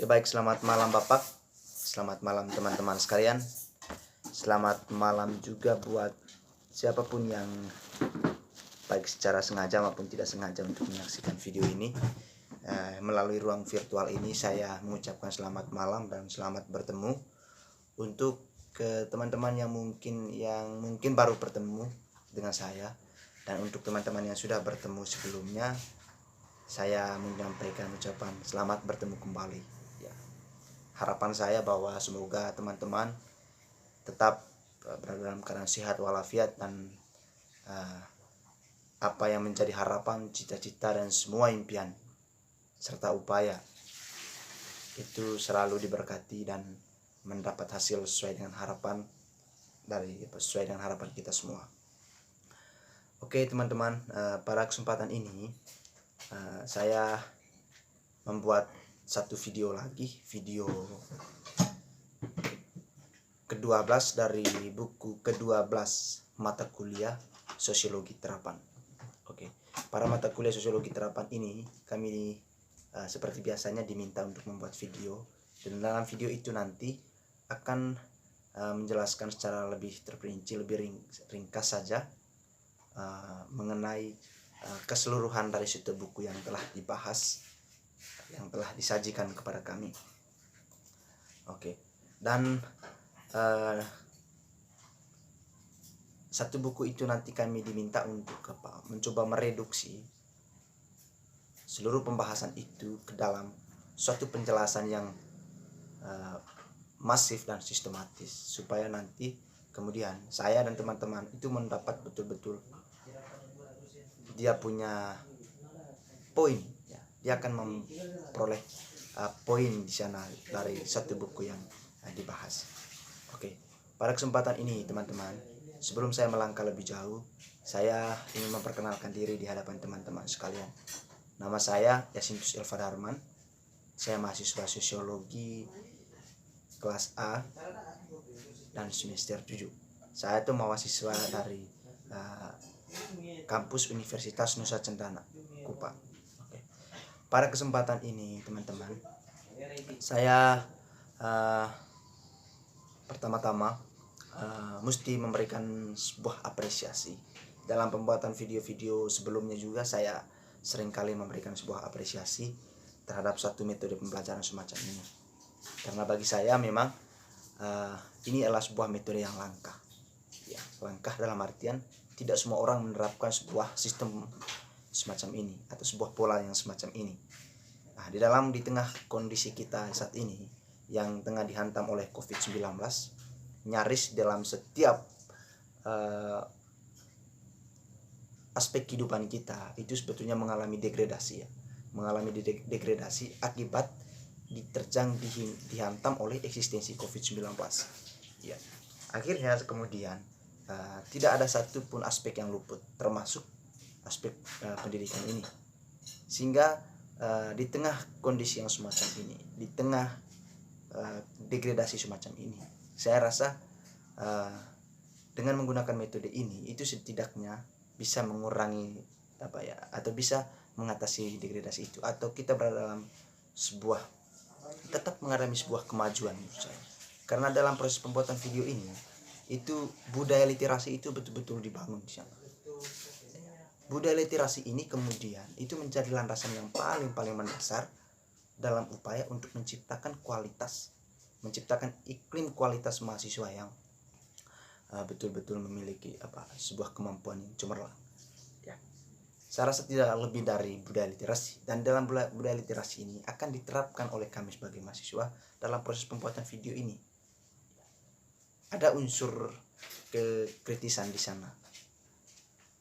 Oke, baik, selamat malam Bapak. Selamat malam teman-teman sekalian. Selamat malam juga buat siapapun yang baik secara sengaja maupun tidak sengaja untuk menyaksikan video ini. Melalui ruang virtual ini saya mengucapkan selamat malam dan selamat bertemu untuk ke teman-teman yang mungkin baru bertemu dengan saya, dan untuk teman-teman yang sudah bertemu sebelumnya, saya menyampaikan ucapan selamat bertemu kembali. Ya, harapan saya bahwa semoga teman-teman tetap berada dalam keadaan sehat walafiat, dan apa yang menjadi harapan, cita-cita, dan semua impian serta upaya itu selalu diberkati dan mendapat hasil sesuai dengan harapan kita semua. Oke teman-teman, pada kesempatan ini saya membuat satu video lagi, video ke-12 dari buku ke-12 mata kuliah Sosiologi Terapan. Oke, pada mata kuliah Sosiologi Terapan ini kami seperti biasanya diminta untuk membuat video, dan dalam video itu nanti akan menjelaskan secara lebih terperinci, lebih ringkas saja mengenai keseluruhan dari situ buku yang telah dibahas, yang telah disajikan kepada kami. Oke, dan satu buku itu nanti kami diminta untuk mencoba mereduksi seluruh pembahasan itu ke dalam suatu penjelasan yang masif dan sistematis, supaya nanti kemudian saya dan teman-teman itu mendapat betul-betul dia punya poin, ya. Dia akan memperoleh poin di sana dari satu buku yang dibahas. Oke, pada kesempatan ini teman-teman, sebelum saya melangkah lebih jauh, saya ingin memperkenalkan diri di hadapan teman-teman sekalian. Nama saya Yasintus Elva Darman. Saya mahasiswa sosiologi kelas A dan semester 7. Saya itu mahasiswa dari kampus Universitas Nusa Cendana, Kupang. Oke. Pada kesempatan ini teman-teman, saya pertama-tama mesti memberikan sebuah apresiasi. Dalam pembuatan video-video sebelumnya juga saya seringkali memberikan sebuah apresiasi terhadap satu metode pembelajaran semacam ini, karena bagi saya memang ini adalah sebuah metode yang langka, ya, langkah dalam artian tidak semua orang menerapkan sebuah sistem semacam ini atau sebuah pola yang semacam ini. Nah, di tengah kondisi kita saat ini yang tengah dihantam oleh COVID-19, nyaris dalam setiap aspek kehidupan kita itu sebetulnya mengalami degradasi, ya. Mengalami degradasi akibat dihantam oleh eksistensi COVID-19. Ya. Akhirnya kemudian tidak ada satupun aspek yang luput, termasuk aspek pendidikan ini. Sehingga di tengah kondisi yang semacam ini, di tengah degradasi semacam ini, saya rasa dengan menggunakan metode ini itu setidaknya bisa mengurangi atau bisa mengatasi degradasi itu, atau kita berada dalam tetap mengalami sebuah kemajuan menurut saya. Karena dalam proses pembuatan video ini itu budaya literasi itu betul-betul dibangun di sana. Budaya literasi ini kemudian itu menjadi landasan yang paling mendasar dalam upaya untuk menciptakan iklim kualitas mahasiswa yang betul-betul memiliki sebuah kemampuan yang cemerlang. Ya. Saya rasa tidak lebih dari budaya literasi, dan dalam budaya literasi ini akan diterapkan oleh kami sebagai mahasiswa dalam proses pembuatan video ini. Ada unsur kekritisan di sana,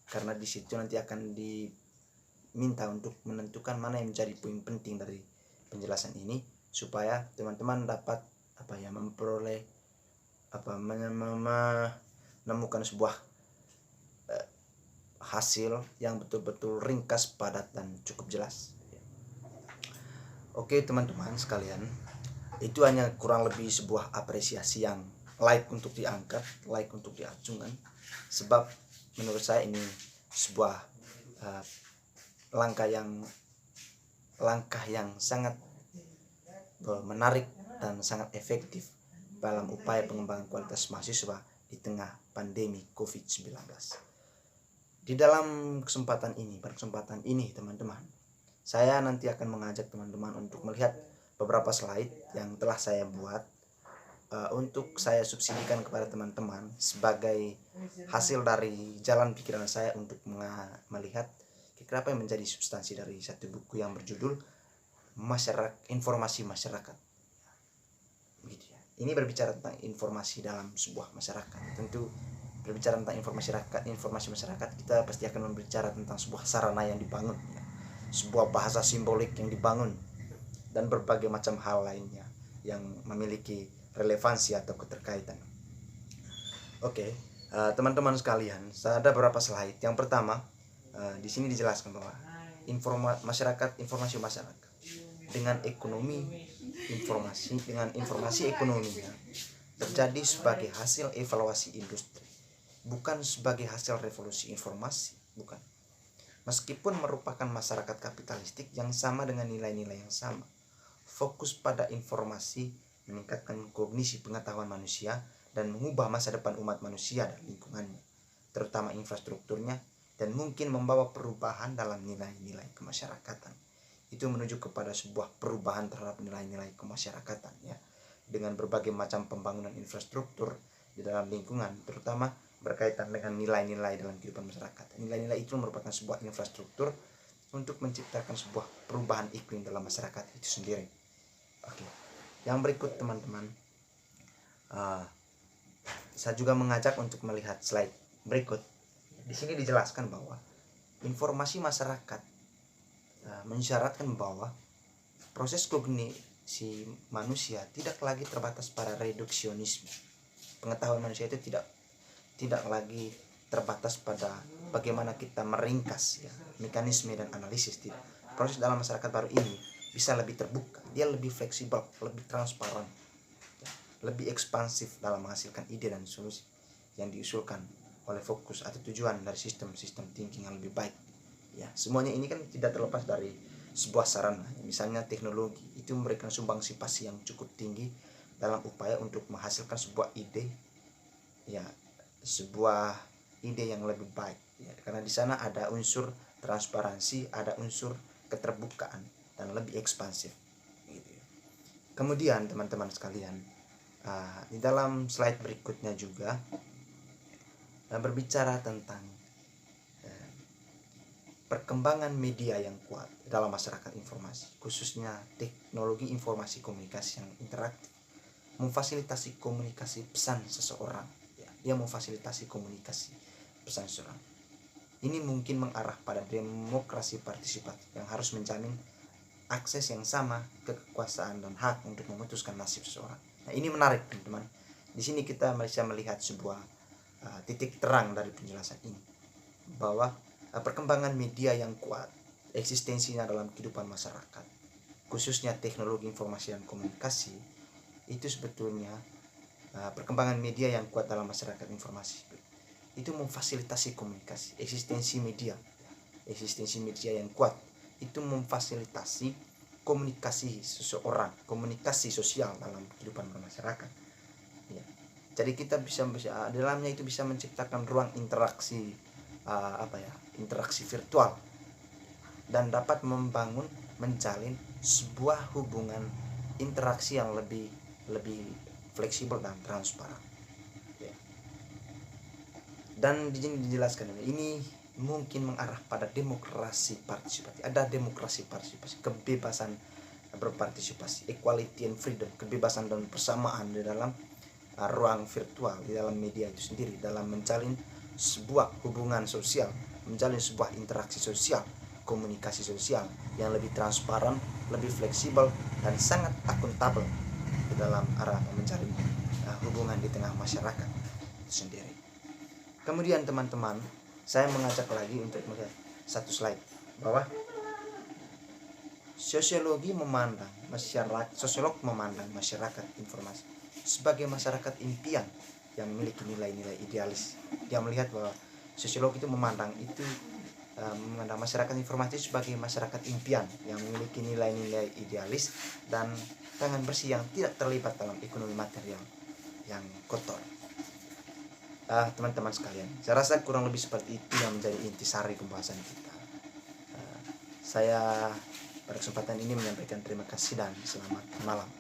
karena di situ nanti akan diminta untuk menentukan mana yang menjadi poin penting dari penjelasan ini, supaya teman-teman dapat memperoleh menemukan sebuah hasil yang betul-betul ringkas, padat, dan cukup jelas. Oke teman-teman sekalian, itu hanya kurang lebih sebuah apresiasi yang layak untuk diangkat, layak untuk diacungkan, sebab menurut saya ini sebuah langkah yang sangat menarik dan sangat efektif dalam upaya pengembangan kualitas mahasiswa di tengah pandemi COVID-19. Di dalam kesempatan ini teman-teman, saya nanti akan mengajak teman-teman untuk melihat beberapa slide yang telah saya buat untuk saya subsidikan kepada teman-teman sebagai hasil dari jalan pikiran saya untuk melihat kira-kira apa yang menjadi substansi dari satu buku yang berjudul Informasi Masyarakat. Begitu ya. Ini berbicara tentang informasi dalam sebuah masyarakat. Tentu berbicara tentang informasi masyarakat, kita pasti akan berbicara tentang sebuah sarana yang dibangun, ya. Sebuah bahasa simbolik yang dibangun, dan berbagai macam hal lainnya yang memiliki relevansi atau keterkaitan. Oke, teman-teman sekalian, ada beberapa slide. Yang pertama, di sini dijelaskan bahwa informasi masyarakat dengan informasi ekonominya terjadi sebagai hasil evaluasi industri, bukan sebagai hasil revolusi informasi, bukan. Meskipun merupakan masyarakat kapitalistik yang sama dengan nilai-nilai yang sama, fokus pada informasi meningkatkan kognisi pengetahuan manusia dan mengubah masa depan umat manusia dan lingkungannya, terutama infrastrukturnya, dan mungkin membawa perubahan dalam nilai-nilai kemasyarakatan. Itu menuju kepada sebuah perubahan terhadap nilai-nilai kemasyarakatan, ya, dengan berbagai macam pembangunan infrastruktur di dalam lingkungan, terutama berkaitan dengan nilai-nilai dalam kehidupan masyarakat. Nilai-nilai itu merupakan sebuah infrastruktur untuk menciptakan sebuah perubahan iklim dalam masyarakat itu sendiri. Oke, yang berikut teman-teman, saya juga mengajak untuk melihat slide berikut. Di sini dijelaskan bahwa informasi masyarakat mensyaratkan bahwa proses kognisi manusia tidak lagi terbatas pada reduksionisme. Pengetahuan manusia itu tidak lagi terbatas pada bagaimana kita meringkas, ya, mekanisme dan analisis. Tidak. Proses dalam masyarakat baru ini bisa lebih terbuka, dia lebih fleksibel, lebih transparan, ya, lebih ekspansif dalam menghasilkan ide dan solusi yang diusulkan oleh fokus atau tujuan dari sistem thinking yang lebih baik. Ya, semuanya ini kan tidak terlepas dari sebuah sarana. Misalnya teknologi itu memberikan sumbangsi pasti yang cukup tinggi dalam upaya untuk menghasilkan sebuah ide, ya, sebuah ide yang lebih baik, ya, karena di sana ada unsur transparansi, ada unsur keterbukaan dan lebih ekspansif, gitu. Kemudian teman-teman sekalian, di dalam slide berikutnya juga berbicara tentang perkembangan media yang kuat dalam masyarakat informasi, khususnya teknologi informasi komunikasi yang interaktif, memfasilitasi komunikasi pesan seseorang. Dia memfasilitasi komunikasi pesan seseorang. Ini mungkin mengarah pada demokrasi partisipatif yang harus menjamin akses yang sama ke kekuasaan dan hak untuk memutuskan nasib seseorang. Nah, ini menarik teman-teman. Di sini kita bisa melihat sebuah titik terang dari penjelasan ini, bahwa perkembangan media yang kuat eksistensinya dalam kehidupan masyarakat, khususnya teknologi informasi dan komunikasi, itu sebetulnya perkembangan media yang kuat dalam masyarakat informasi itu memfasilitasi komunikasi. Eksistensi media yang kuat itu memfasilitasi komunikasi seseorang, komunikasi sosial dalam kehidupan bermasyarakat, ya. Jadi kita bisa dalamnya itu bisa menciptakan ruang interaksi, interaksi virtual, dan dapat menjalin sebuah hubungan interaksi yang lebih fleksibel dan transparan, ya. Dan di sini dijelaskan ini mungkin mengarah pada demokrasi partisipatif. Ada demokrasi partisipasi, kebebasan berpartisipasi, equality and freedom, kebebasan dan persamaan di dalam ruang virtual, di dalam media itu sendiri, dalam menjalin sebuah hubungan sosial, menjalin sebuah interaksi sosial, komunikasi sosial yang lebih transparan, lebih fleksibel, dan sangat akuntabel di dalam arah mencari hubungan di tengah masyarakat itu sendiri. Kemudian teman-teman, saya mengajak lagi untuk melihat satu slide, bahwa sosiolog memandang masyarakat informasi sebagai masyarakat impian yang memiliki nilai-nilai idealis. Dia melihat bahwa sosiolog itu memandang itu memandang masyarakat informatif sebagai masyarakat impian yang memiliki nilai-nilai idealis dan tangan bersih yang tidak terlibat dalam ekonomi material yang kotor. Teman-teman sekalian, saya rasa kurang lebih seperti itu yang menjadi intisari pembahasan kita. Saya pada kesempatan ini menyampaikan terima kasih dan selamat malam.